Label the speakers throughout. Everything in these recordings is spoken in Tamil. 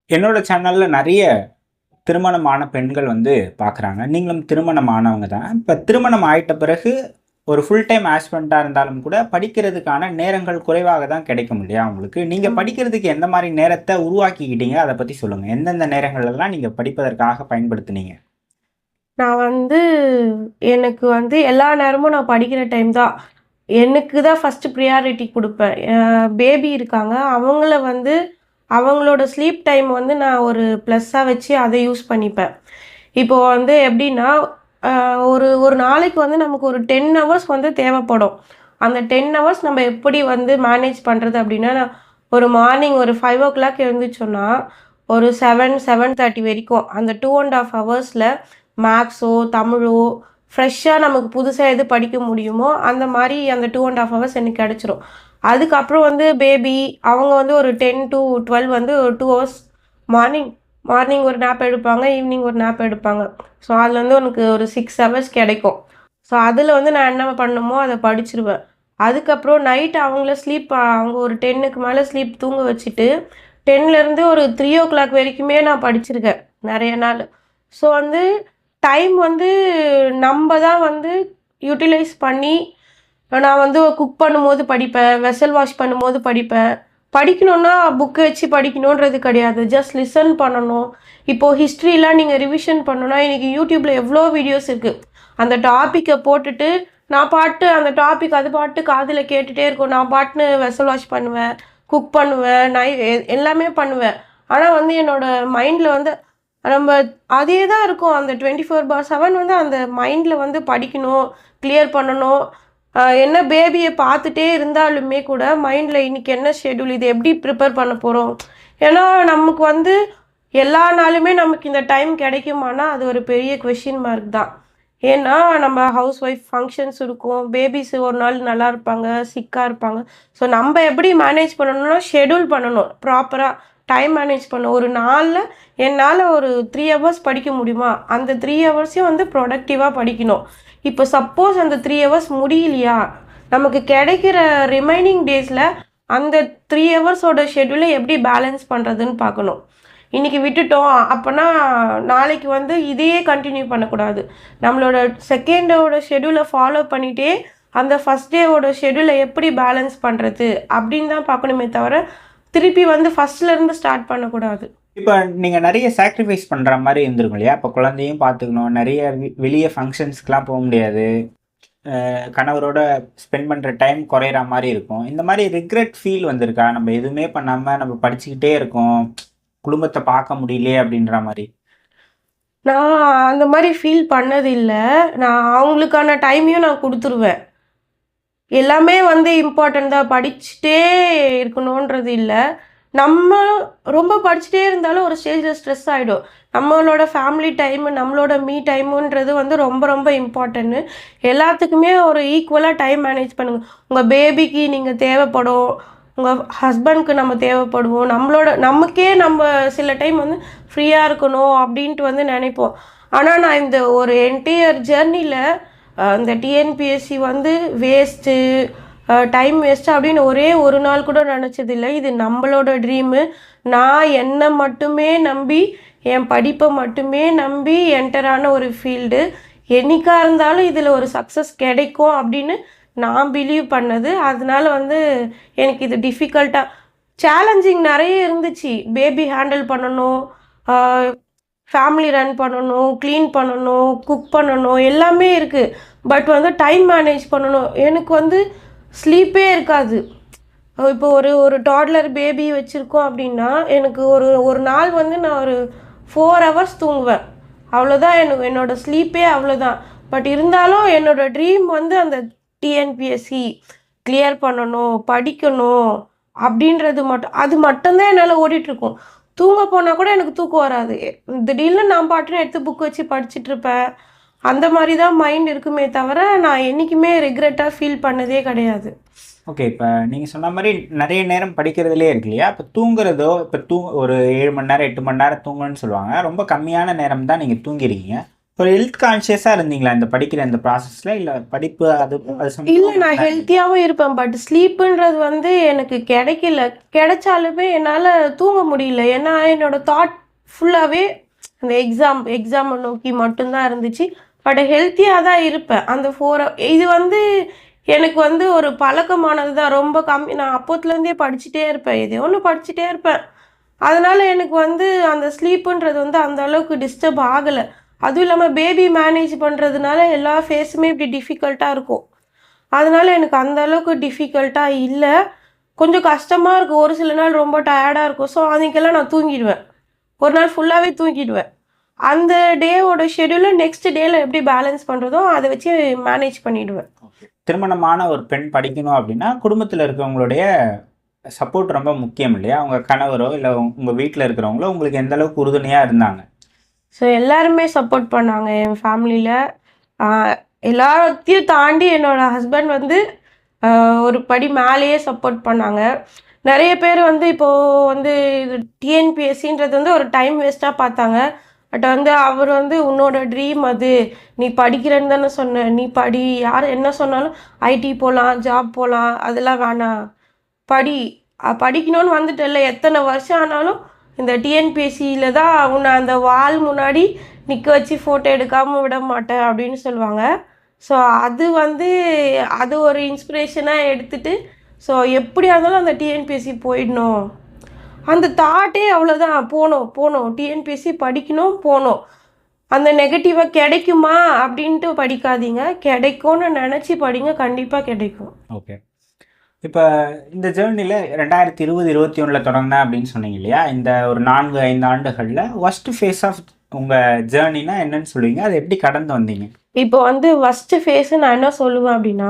Speaker 1: என்னோட சேனல்ல நெறைய திருமணமான பெண்கள் வந்து பார்க்குறாங்க. நீங்களும் திருமணம் ஆனவங்க தான். இப்ப திருமணம் ஆயிட்ட பிறகு ஒரு ஃபுல் டைம் ஹஸ்பண்டா இருந்தாலும் கூட படிக்கிறதுக்கான நேரங்கள் குறைவாக தான் கிடைக்கும் இல்லையா உங்களுக்கு? நீங்க
Speaker 2: ம்.
Speaker 1: படிக்கிறதுக்கு எந்த மாரி நேரத்த உருவாக்கிக்கிட்டீங்க? அத பத்தி சொல்லுங்க. எந்தெந்த நேரங்கள்லாம் நீங்க படிப்பதற்காக பயன்படுத்துனீங்க?
Speaker 2: நான் வந்து எனக்கு வந்து எல்லா நேரமும் நான் படிக்கிற டைம் தான். எனக்கு தான் ஃபர்ஸ்ட்டு ப்ரியாரிட்டி குடுப்பேன். பேபி இருக்காங்க. அவங்கள வந்து அவங்களோட ஸ்லீப் டைம் வந்து நான் ஒரு ப்ளஸ்ஸா வச்சு அத யூஸ் பண்ணிப்பேன். இப்போ வந்து எப்படின்னா, அ ஒரு ஒரு நாளைக்கு வந்து நமக்கு ஒரு 10 ஹவர்ஸ் வந்து தேவைப்படும். அந்த 10 ஹவர்ஸ் நம்ம எப்படி வந்து மேனேஜ் பண்றது அப்படின்னா, நான் ஒரு மார்னிங் ஒரு 5:00 எழுந்திரிச்சோன்னா, ஒரு 7, 7:30 வரைக்கும் அந்த 2 1/2 ஹவர்ஸ்ல மேக்ஸோ, தமிழோ ஃப்ரெஷ்ஷா நமக்கு புதுசா எது படிக்க முடியுமோ, அந்த மாரி அந்த 2 1/2 ஹவர்ஸ் எனக்கு கெடைச்சிரும். அதுக்கப்புறம் வந்து பேபி அவங்க வந்து ஒரு 10 to 12 வந்து ஒரு 2 ஹவர்ஸ் மார்னிங் மார்னிங் ஒரு நேப் எடுப்பாங்க. ஈவினிங் ஒரு நேப் எடுப்பாங்க. ஸோ, அதுல வந்து உனக்கு ஒரு 6 ஹவர்ஸ் கெடைக்கும். ஸோ, அதுல வந்து நான் என்ன பண்ணணுமோ அத படிச்சுருவேன். அதுக்கப்புறம் நைட் அவங்கள அவங்க ஒரு 10க்கு மேல ஸ்லீப் தூங்க வச்சுட்டு, 10லருந்து ஒரு 3:00 வரைக்குமே நான் படிச்சிருக்கேன், நெறைய நாள். ஸோ, வந்து டைம் வந்து நம்ப தான் வந்து யூட்டிலைஸ் பண்ணி நான் வந்து குக் பண்ணும்போது படிப்பேன். வெசல் வாஷ் பண்ணும்போது படிப்பேன். படிக்கணும்னா புக் வச்சு படிக்கணுன்றது கிடையாது. ஜஸ்ட் லிசன் பண்ணணும். இப்போ ஹிஸ்ட்ரிலாம் நீங்க ரிவிஷன் பண்ணணும்னா, இன்னைக்கு YouTubeல எவ்ளோ வீடியோஸ் இருக்கு. அந்த டாபிக்க போட்டுட்டு, நான் பாட்டு அந்த டாபிக் அது பாட்டு காதுல கேட்டுட்டே இருக்கும். நான் பாட்டுன்னு வெசல் வாஷ் பண்ணுவேன், குக் பண்ணுவேன், எல்லாமே பண்ணுவேன். ஆனா வந்து என்னோட மைண்ட்ல வந்து நம்ப அதே தான் இருக்கும். அந்த 24/7 வந்து அந்த மைண்ட்ல வந்து படிக்கணும், கிளியர் பண்ணணும். என்ன பேபிய பார்த்துட்டே இருந்தாலுமே கூட மைண்ட்ல இன்னைக்கு என்ன ஷெட்யூல் இது எப்படி ப்ரிப்பேர் பண்ண போறோம்? ஏன்னா நமக்கு வந்து எல்லா நாளுமே நமக்கு இந்த டைம் கிடைக்குமானா, அது ஒரு பெரிய கொஸ்டின் மார்க் தான். ஏன்னா நம்ம ஹவுஸ் ஒய்ஃப் ஃபங்ஷன்ஸ் இருக்கும். பேபிஸ் ஒரு நாள் நல்லா இருப்பாங்க, சிக்கா இருப்பாங்க. ஸோ நம்ப எப்படி மேனேஜ் பண்ணணும்னா, ஷெட்யூல் பண்ணணும். ப்ராப்பரா டைம் மேனேஜ் பண்ணணும். ஒரு நாள்ல என்னால ஒரு 3 ஹவர்ஸ் படிக்க முடியுமா? அந்த 3 ஹவர்ஸையும் வந்து ப்ரொடக்டிவா படிக்கணும். இப்போ சப்போஸ் அந்த 3 ஹவர்ஸ் முடியலையா, நமக்கு கிடைக்கிற ரிமைனிங் டேஸ்ல அந்த 3 ஹவர்ஸோட ஷெட்யூல எப்படி பேலன்ஸ் பண்றதுன்னு பார்க்கணும். இன்னைக்கு விட்டுட்டோம் அப்பன்னா, நாளைக்கு வந்து இதையே கன்டின்யூ பண்ணக்கூடாது. நம்மளோட செகண்டோட ஷெட்யூல ஃபாலோ பண்ணிட்டே, அந்த ஃபர்ஸ்ட் டேவோட ஷெட்யூல எப்படி பேலன்ஸ் பண்றது அப்படின்னு தான் பார்க்கணுமே தவிர, திருப்பி வந்து ஃபர்ஸ்ட்ல இருந்து ஸ்டார்ட் பண்ணக்கூடாது.
Speaker 1: இப்ப நீங்க நெறைய சாக்ரிஃபைஸ் பண்ற மாரி இருந்திருக்கும் இல்லையா? இப்ப குழந்தையும் பார்த்துக்கணும். நெறைய வெளிய ஃபங்ஷன்ஸ்க்குலாம் போ முடியாது. கணவரோட ஸ்பெண்ட் பண்ற டைம் குறையிற மாரி இருக்கும். இந்த மாரி ரிக்ரெட் ஃபீல் வந்திருக்கா? நம்ம எதுவுமே பண்ணாம நம்ம படிச்சுக்கிட்டே இருக்கோம். குடும்பத்த பார்க்க முடியலையே அப்படின்ற மாரி.
Speaker 2: நான் அந்த மாரி ஃபீல் பண்ணதில்ல. நான் அவங்களுக்கான டைமையும் நான் குடுத்துருவேன். எல்லாமே வந்து இம்பார்ட்டன்ட் தான். படிச்சுட்டே இருக்கணுன்றது இல்ல. நம்ம ரொம்ப படிச்சுட்டே இருந்தாலும் ஒரு ஸ்டேஜ்ல ஸ்ட்ரெஸ் ஆயிடும். நம்மளோட ஃபேமிலி டைம், நம்மளோட மீ டைமுன்றது வந்து ரொம்ப ரொம்ப இம்பார்ட்டன்ட்டு. எல்லாத்துக்குமே ஒரு ஈக்குவலா டைம் மேனேஜ் பண்ணுங்க. உங்க பேபிக்கு நீங்க தேவைப்படும். உங்க ஹஸ்பண்ட்க்கு நம்ம தேவைப்படுவோம். நமக்கே சில டைம் வந்து ஃப்ரீயா இருக்கணும் அப்டின்ட்டு வந்து நெனைப்போம். ஆனா நான் இந்த ஒரு என்டையர் ஜர்னில இந்த டிஎன்பிஎஸ்சி வந்து வேஸ்ட்டு, டைம் வேஸ்ட்டு அப்படின்னு ஒரே ஒரு நாள் கூட நெனச்சதில்ல. இது நம்பளோட ட்ரீமு. நான் என்ன மட்டுமே நம்பி, என் படிப்ப மட்டுமே நம்பி என்டர் ஆன ஒரு ஃபீல்டு. என்னைக்கா இருந்தாலும் இதில ஒரு சக்ஸஸ் கிடைக்கும் அப்படின்னு நான் பிலீவ் பண்ணது. அதனால வந்து எனக்கு இது டிஃபிகல்ட்டா சேலஞ்சிங் நெறைய இருந்துச்சு. பேபி ஹேண்டில் பண்ணணும், ஆ ஃபேமிலி ரன் பண்ணணும், கிளீன் பண்ணணும், குக் பண்ணணும், எல்லாமே இருக்கு. பட் வந்து டைம் மேனேஜ் பண்ணணும். எனக்கு வந்து ஸ்லீப்பே இருக்காது. இப்போ ஒரு ஒரு டாட்லர் பேபி வச்சிருக்கோம் அப்படின்னா, எனக்கு ஒரு ஒரு நாள் வந்து நான் ஒரு 4 ஹவர்ஸ் தூங்குவேன். அவ்வளோதான் என்னோட ஸ்லீப்பே அவ்வளோதான். பட் இருந்தாலும் என்னோட ட்ரீம் வந்து அந்த டிஎன்பிஎஸ்சி கிளியர் பண்ணணும், படிக்கணும் அப்படின்றது மட்டும் அது மட்டும் தான் என்னால ஓடிட்டுருக்கும். தூங்க போனா கூட எனக்கு தூக்கம் வராது. திடீர்னு நான் பாட்டுன்னு எடுத்து புக் வச்சு படிச்சுட்ருப்பேன். அந்த மாரி தான் மைண்ட் இருக்குமே தவிர, நான் என்னைக்குமே ரிக்ரெட்டா ஃபீல் பண்ணதே கிடையாது.
Speaker 1: ஓகே. இப்ப நீங்க சொன்ன மாரி நெறைய நேரம் படிக்கிறதிலேயே இருக்கு இல்லையா? இப்ப தூங்குறதோ, இப்ப ஒரு 7 மணி நேரம், 8 மணி நேரம் தூங்கணும்னு சொல்லுவாங்க. ரொம்ப கம்மியான நேரம் தான் நீங்க தூங்கியிருக்கீங்க. ஒரு ஹெல்த் கான்ஷியஸாக இருந்தீங்களா இந்த படிக்கிற இந்த ப்ராசஸில்? இல்லை படிப்பு அது அது
Speaker 2: இல்லை, நான் ஹெல்த்தியாகவும் இருப்பேன். பட் ஸ்லீப்புன்றது வந்து எனக்கு கிடைக்கல. கிடைச்சாலுமே என்னால் தூங்க முடியல. ஏன்னா என்னோட தாட் ஃபுல்லாகவே அந்த எக்ஸாமை நோக்கி மட்டும்தான் இருந்துச்சு. பட் ஹெல்த்தியாக தான் இருப்பேன். அந்த இது வந்து எனக்கு வந்து ஒரு பழக்கமானது தான். ரொம்ப கம்மி. நான் அப்போத்துலேருந்தே படிச்சுட்டே இருப்பேன். எதையோ ஒன்று படிச்சுட்டே இருப்பேன். அதனால் எனக்கு வந்து அந்த ஸ்லீப்புன்றது வந்து அந்த அளவுக்கு டிஸ்டர்ப் ஆகலை. அதுவும் இல்லாமல் பேபி மேனேஜ் பண்ணுறதுனால எல்லா ஃபேஸுமே இப்படி டிஃபிகல்ட்டாக இருக்கும். அதனால எனக்கு அந்த அளவுக்கு டிஃபிகல்ட்டாக இல்லை. கொஞ்சம் கஷ்டமாக இருக்கும். ஒரு சில நாள் ரொம்ப டயர்டாக இருக்கும். ஸோ அன்றைக்கெல்லாம் நான் தூங்கிடுவேன். ஒரு நாள் ஃபுல்லாகவே தூங்கிடுவேன். அந்த டேவோட ஷெட்யூலை நெக்ஸ்ட் டேயில் எப்படி பேலன்ஸ் பண்ணுறதோ அதை வச்சு மேனேஜ் பண்ணிவிடுவேன்.
Speaker 1: திருமணமான ஒரு பெண் படிக்கணும் அப்படின்னா குடும்பத்தில் இருக்கவங்களுடைய சப்போர்ட் ரொம்ப முக்கியம் இல்லையா? அவங்க கணவரோ இல்லை உங்கள் வீட்டில் இருக்கிறவங்களோ உங்களுக்கு எந்த அளவுக்கு உறுதுணையாக இருந்தாங்க?
Speaker 2: ஸோ எல்லாருமே சப்போர்ட் பண்ணாங்க என் ஃபேமிலியில். எல்லாத்தையும் தாண்டி என்னோடய ஹஸ்பண்ட் வந்து ஒரு படி மேலேயே சப்போர்ட் பண்ணாங்க. நிறைய பேர் வந்து இப்போது வந்து இது டிஎன்பிஎஸ்சின்றது வந்து ஒரு டைம் வேஸ்ட்டாக பார்த்தாங்க. பட் வந்து அவர் வந்து உன்னோட ட்ரீம் அது, நீ படிக்கிறேன்னு தானே சொன்ன, நீ படி, யார் என்ன சொன்னாலும் ஐடி போகலாம், ஜாப் போகலாம், அதெல்லாம் வேணாம், படி, படிக்கணும்னு வந்துட்டல, எத்தனை வருஷம் ஆனாலும் இந்த டிஎன்பிஎஸ்சியில் தான் உன்னை அந்த வால் முன்னாடி நிற்க வச்சு ஃபோட்டோ எடுக்காமல் விட மாட்டேன் அப்படின்னு சொல்லுவாங்க. ஸோ அது வந்து அது ஒரு இன்ஸ்பிரேஷனாக எடுத்துகிட்டு ஸோ எப்படியா இருந்தாலும் அந்த டிஎன்பிஎஸ்சி போயிடணும், அந்த தாட்டே அவ்வளோதான். போகணும் டிஎன்பிஎஸ்சி படிக்கணும், போகணும். அந்த நெகட்டிவாக கிடைக்குமா அப்படின்ட்டு படிக்காதீங்க, கிடைக்கும்னு நினச்சி படிங்க, கண்டிப்பாக கிடைக்கும்.
Speaker 1: ஓகே. இப்போ இந்த ஜேர்னியில் 2020-21 தொடங்கினேன் அப்படின்னு சொன்னீங்க இல்லையா? இந்த ஒரு 4-5 ஆண்டுகளில் ஒர்ஸ்ட் ஃபேஸ் ஆஃப் உங்கள் ஜேர்னினா என்னன்னு சொல்லுவீங்க? அதை எப்படி கடந்து வந்தீங்க?
Speaker 2: இப்போ வந்து ஃபஸ்ட்டு ஃபேஸு நான் என்ன சொல்லுவேன் அப்படின்னா,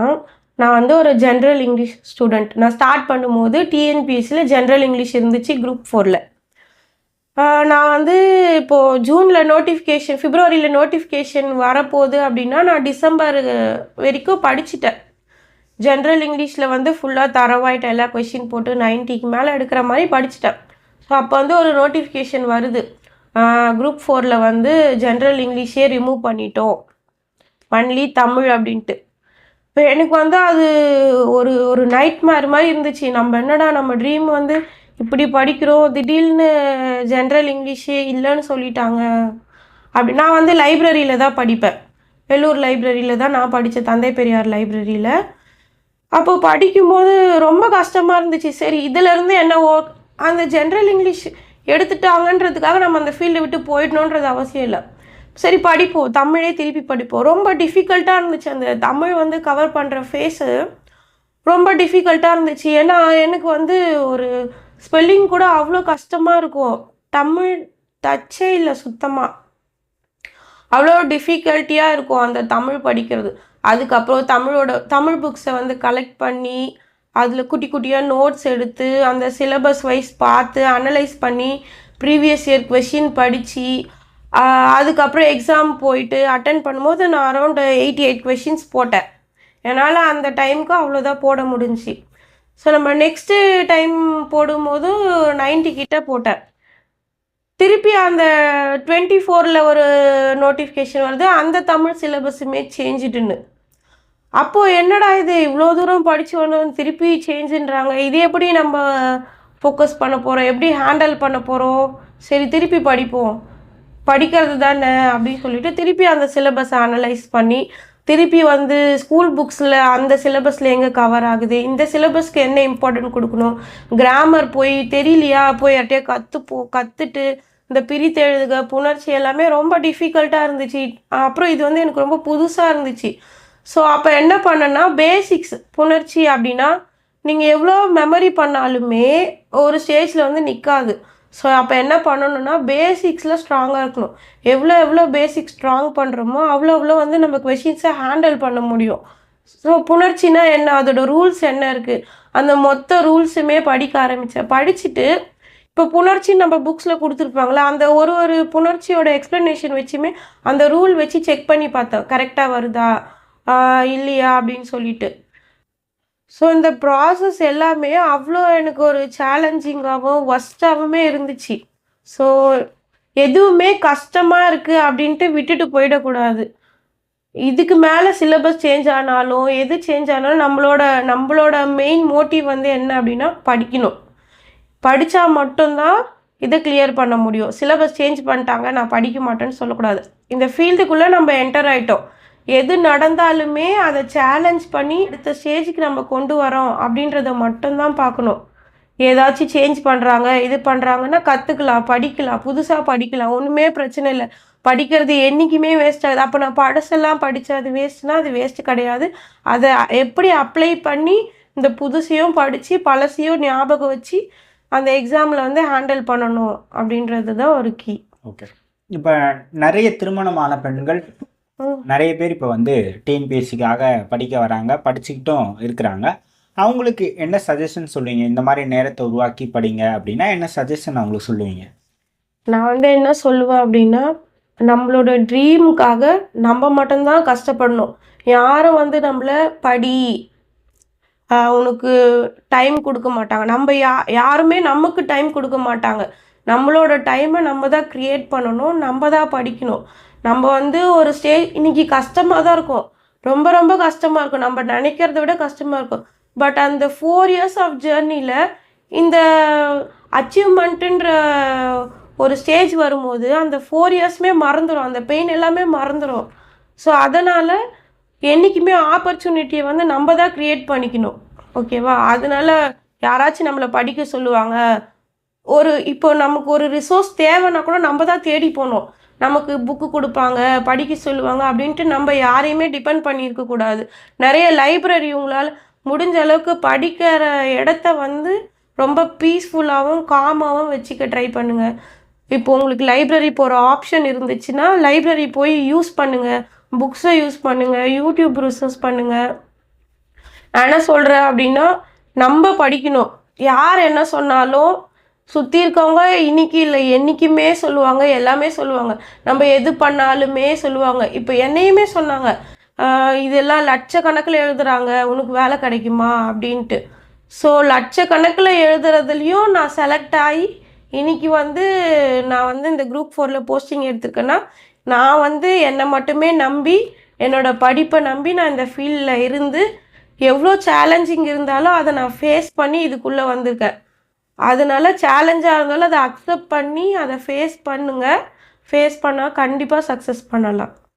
Speaker 2: நான் வந்து ஒரு ஜென்ரல் இங்கிலீஷ் ஸ்டூடெண்ட். நான் ஸ்டார்ட் பண்ணும்போது டிஎன்பிஎஸ்சியில் ஜென்ரல் இங்கிலீஷ் இருந்துச்சு குரூப் 4ல். நான் வந்து இப்போது ஜூனில் நோட்டிஃபிகேஷன், பிப்ரவரியில் நோட்டிஃபிகேஷன் வரப்போகுது அப்படின்னா நான் டிசம்பர் வரைக்கும் படிச்சுட்டேன். ஜென்ரல் இங்கிலீஷில் வந்து ஃபுல்லாக தரவாயிட்ட எல்லா கொஷின் போட்டு 90க்கு மேலே எடுக்கிற மாதிரி படிச்சுட்டேன். ஸோ அப்போ வந்து ஒரு நோட்டிஃபிகேஷன் வருது, குரூப் 4ல் வந்து ஜென்ரல் இங்கிலீஷே ரிமூவ் பண்ணிட்டோம், ஒன்லி தமிழ் அப்படின்ட்டு. இப்போ எனக்கு வந்து அது ஒரு ஒரு நைட்மேர் மாதிரி இருந்துச்சு. நம்ம என்னடா நம்ம ட்ரீம் வந்து இப்படி படிக்கிறோம், திடீர்னு ஜென்ரல் இங்கிலீஷே இல்லைன்னு சொல்லிட்டாங்க. அப்படி நான் வந்து லைப்ரரியில் தான் படிப்பேன். வெள்ளூர் லைப்ரரியில் தான் நான் படித்தேன், தந்தை பெரியார் லைப்ரரியில். அப்போது படிக்கும்போது ரொம்ப கஷ்டமாக இருந்துச்சு. சரி, இதிலேருந்து என்ன அந்த ஜென்ரல் இங்கிலீஷ் எடுத்துட்டாங்கன்றதுக்காக நம்ம அந்த ஃபீல்டை விட்டு போயிடணுன்றது அவசியம் இல்லை. சரி, படிப்போம், தமிழே திருப்பி படிப்போம். ரொம்ப டிஃபிகல்ட்டாக இருந்துச்சு. அந்த தமிழ் வந்து கவர் பண்ணுற ஃபேஸு ரொம்ப டிஃபிகல்ட்டாக இருந்துச்சு. ஏன்னா எனக்கு வந்து ஒரு ஸ்பெல்லிங் கூட அவ்வளோ கஷ்டமாக இருக்கும். தமிழ் டச்சே இல்லை சுத்தமாக. அவ்வளோ டிஃபிகல்ட்டியாக இருக்கும் அந்த தமிழ் படிக்கிறது. அதுக்கப்புறம் தமிழ் புக்ஸை வந்து கலெக்ட் பண்ணி அதில் குட்டி குட்டியாக நோட்ஸ் எடுத்து அந்த சிலபஸ் வைஸ் பார்த்து அனலைஸ் பண்ணி ப்ரீவியஸ் இயர் கொஷின் படித்து அதுக்கப்புறம் எக்ஸாம் போயிட்டு அட்டன் பண்ணும்போது நான் அரௌண்ட் 88 கொஷின்ஸ் போட்டேன். என்னால் அந்த டைமுக்கு அவ்வளோதான் போட முடிஞ்சி. ஸோ நம்ம நெக்ஸ்ட்டு டைம் போடும்போது 90 கிட்ட போட்டேன். திருப்பி அந்த 24ல் ஒரு நோட்டிஃபிகேஷன் வருது, அந்த தமிழ் சிலபஸுமே சேஞ்சுடுன்னு. அப்போது என்னடா இது, இவ்வளோ தூரம் படித்து வந்தோம் திருப்பி சேஞ்சுன்றாங்க, இது எப்படி நம்ம ஃபோக்கஸ் பண்ண போகிறோம், எப்படி ஹேண்டில் பண்ண போகிறோம்? சரி, திருப்பி படிப்போம், படிக்கிறது தானே அப்படின்னு சொல்லிட்டு திருப்பி அந்த சிலபஸை அனலைஸ் பண்ணி திருப்பி வந்து ஸ்கூல் புக்ஸில் அந்த சிலபஸில் எங்கே கவர் ஆகுது, இந்த சிலபஸ்க்கு என்ன இம்பார்ட்டன்ட் கொடுக்கணும், கிராமர் போய் தெரியலையா போய் யார்ட்டையா கற்றுட்டு இந்த பிரித்து எழுதுக, புணர்ச்சி எல்லாமே ரொம்ப டிஃபிகல்ட்டாக இருந்துச்சு. அப்புறம் இது வந்து எனக்கு ரொம்ப புதுசாக இருந்துச்சு. ஸோ அப்போ என்ன பண்ணேன்னா, பேசிக்ஸ் புணர்ச்சி அப்படின்னா நீங்கள் எவ்வளோ மெமரி பண்ணாலுமே ஒரு ஸ்டேஜில் வந்து நிற்காது. ஸோ அப்போ என்ன பண்ணணுன்னா, பேசிக்ஸில் ஸ்ட்ராங்காக இருக்கணும். எவ்வளோ பேசிக்ஸ் ஸ்ட்ராங் பண்ணுறோமோ அவ்வளோ வந்து நம்ம கொஷின்ஸை ஹேண்டில் பண்ண முடியும். ஸோ புணர்ச்சினா என்ன, அதோட ரூல்ஸ் என்ன இருக்குது, அந்த மொத்த ரூல்ஸுமே படிக்க ஆரம்பித்தேன். படிச்சுட்டு இப்போ புணர்ச்சி நம்ம புக்ஸில் கொடுத்துருப்பாங்களா, அந்த ஒரு புணர்ச்சியோட எக்ஸ்ப்ளனேஷன் வச்சுமே அந்த ரூல் வச்சு செக் பண்ணி பார்த்தேன், கரெக்டாக வருதா இல்லையா அப்படின்னு சொல்லிட்டு. ஸோ இந்த ப்ராசஸ் எல்லாமே அவ்வளோ எனக்கு ஒரு சேலஞ்சிங்காகவும் ஒஸ்ட்டாகவுமே இருந்துச்சு. ஸோ எதுவுமே கஷ்டமாக இருக்குது அப்படின்ட்டு விட்டுட்டு போயிடக்கூடாது. இதுக்கு மேலே சிலபஸ் சேஞ்ச் ஆனாலும் எது சேஞ்ச் ஆனாலும் நம்மளோட மெயின் மோட்டிவ் வந்து என்ன அப்படின்னா படிக்கணும். படித்தா மட்டும்தான் இதை கிளியர் பண்ண முடியும். சிலபஸ் சேஞ்ச் பண்ணிட்டாங்க நான் படிக்க மாட்டேன்னு சொல்லக்கூடாது. இந்த ஃபீல்டுக்குள்ளே நம்ம என்டர் ஆகிட்டோம். எது நடந்தாலுமே அதை சேலஞ்ச் பண்ணி அடுத்த ஸ்டேஜுக்கு நம்ம கொண்டு வரோம் அப்படின்றத மட்டும்தான் பார்க்கணும். ஏதாச்சும் சேஞ்ச் பண்ணுறாங்க இது பண்ணுறாங்கன்னா கற்றுக்கலாம், படிக்கலாம், புதுசாக படிக்கலாம், ஒன்றுமே பிரச்சனை இல்லை. படிக்கிறது என்றைக்குமே வேஸ்ட் ஆகுது. அப்போ நான் பழசெல்லாம் படித்தேன் அது வேஸ்ட்னா அது வேஸ்ட்டு கிடையாது. அதை எப்படி அப்ளை பண்ணி இந்த புதுசையும் படித்து பழசையும் ஞாபகம் வச்சு அந்த எக்ஸாமில் வந்து ஹேண்டில் பண்ணணும் அப்படின்றது தான் ஒரு கீ.
Speaker 1: ஓகே. இப்போ நிறைய திருமணமான பெண்கள் நிறைய பேர் இப்போ வந்து டிஎன்பிஎஸ்சிக்காக படிக்க வராங்க, படிச்சுக்கிட்டும் இருக்கிறாங்க. அவங்களுக்கு என்ன சஜஷன் சொல்லுவீங்க? இந்த மாதிரி நேரத்தை உருவாக்கி படிங்க அப்படின்னா என்ன சஜஷன் அவங்களுக்கு சொல்லுவீங்க?
Speaker 2: நான் வந்து என்ன சொல்லுவேன் அப்படின்னா, நம்மளோட ட்ரீமுக்காக நம்ம மட்டும்தான் கஷ்டப்படணும். யாரும் வந்து நம்மள படி உனக்கு டைம் கொடுக்க மாட்டாங்க. நம்ம யாருமே நமக்கு டைம் கொடுக்க மாட்டாங்க. நம்மளோட டைமை நம்ம தான் க்ரியேட் பண்ணணும், நம்ம தான் படிக்கணும். நம்ம வந்து ஒரு இன்னைக்கு கஷ்டமாக தான் இருக்கும், ரொம்ப ரொம்ப கஷ்டமாக இருக்கும், நம்ம நினைக்கிறத விட கஷ்டமாக இருக்கும். பட் அந்த 4 இயர்ஸ் ஆஃப் ஜேர்னியில் இந்த அச்சீவ்மெண்ட்டுன்ற ஒரு ஸ்டேஜ் வரும்போது அந்த 4 இயர்ஸுமே மறந்துடும், அந்த பெயின் எல்லாமே மறந்துடும். ஸோ அதனால் என்றைக்குமே ஆப்பர்ச்சுனிட்டியை வந்து நம்ம தான் க்ரியேட் பண்ணிக்கணும். ஓகேவா? அதனால யாராச்சும் நம்மளை படிக்க சொல்லுவாங்க, இப்போ நமக்கு ஒரு ரிசோர்ஸ் தேவைன்னா கூட நம்ம தான் தேடி போகணும். நமக்கு புக்கு கொடுப்பாங்க, படிக்க சொல்லுவாங்க அப்படின்ட்டு நம்ம யாரையுமே டிபெண்ட் பண்ணியிருக்கக்கூடாது. நிறைய லைப்ரரி உங்களால் முடிஞ்ச அளவுக்கு படிக்கிற இடத்த வந்து ரொம்ப பீஸ்ஃபுல்லாகவும் காமாகவும் வச்சுக்க ட்ரை பண்ணுங்கள். இப்போ உங்களுக்கு லைப்ரரி போகிற ஆப்ஷன் இருந்துச்சுன்னா லைப்ரரி போய் யூஸ் பண்ணுங்கள், புக்ஸை யூஸ் பண்ணுங்கள், யூடியூப் ரிசர்ச் பண்ணுங்கள். நான் என்ன சொல்கிறேன் அப்படின்னா, நம்ம படிக்கணும். யார் என்ன சொன்னாலும் சுற்றி இருக்கவங்க இன்னைக்கு இல்லை என்றைக்குமே சொல்லுவாங்க, எல்லாமே சொல்லுவாங்க. நம்ம எது பண்ணாலுமே சொல்லுவாங்க. இப்போ என்னையுமே சொன்னாங்க, இதெல்லாம் லட்சக்கணக்கில் எழுதுகிறாங்க, உனக்கு வேலை கிடைக்குமா அப்படின்ட்டு. ஸோ லட்சக்கணக்கில் எழுதுறதுலையும் நான் செலக்ட் ஆகி இன்னைக்கு வந்து நான் வந்து இந்த குரூப் 4ல் போஸ்டிங் எடுத்திருக்கேன்னா, நான் வந்து என்னை மட்டுமே நம்பி என்னோடய படிப்பை நம்பி நான் இந்த ஃபீல்டில் இருந்து எவ்வளோ சேலஞ்சிங் இருந்தாலும் அதை நான் ஃபேஸ் பண்ணி இதுக்குள்ளே வந்திருக்கேன். அதனால சேலஞ்சாக இருந்தாலும் அதை அக்செப்ட் பண்ணி அதை ஃபேஸ் பண்ணுங்கள். ஃபேஸ் பண்ணால் கண்டிப்பாக சக்ஸஸ் பண்ணலாம்.